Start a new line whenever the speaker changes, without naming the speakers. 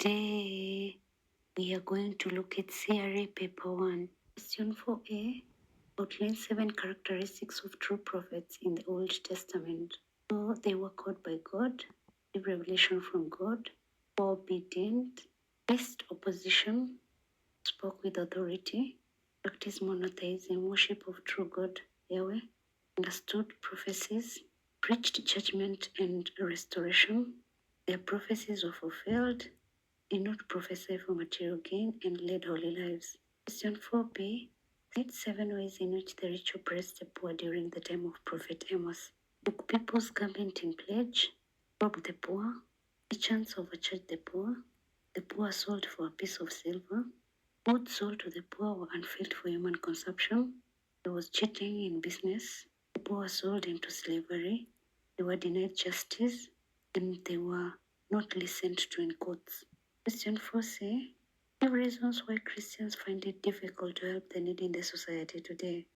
Today, we are going to look at C.R.E. paper 1. Question 4a outlines 7 characteristics of true prophets in the Old Testament. So they were called by God, received revelation from God, were obedient, faced opposition, spoke with authority, practiced monotheism, worship of true God, Yahweh, understood prophecies, preached judgment and restoration. Their prophecies were fulfilled, did not prophesy for material gain, and led holy lives. Question 4b. Cite 7 ways in which the rich oppressed the poor during the time of Prophet Amos. Took people's garment in pledge, robbed the poor, merchants overcharged the poor sold for a piece of silver, food sold to the poor were unfit for human consumption, there was cheating in business, the poor were sold into slavery, they were denied justice, and they were not listened to in courts. Question 4c. Give reasons why Christians find it difficult to help the needy in the society today.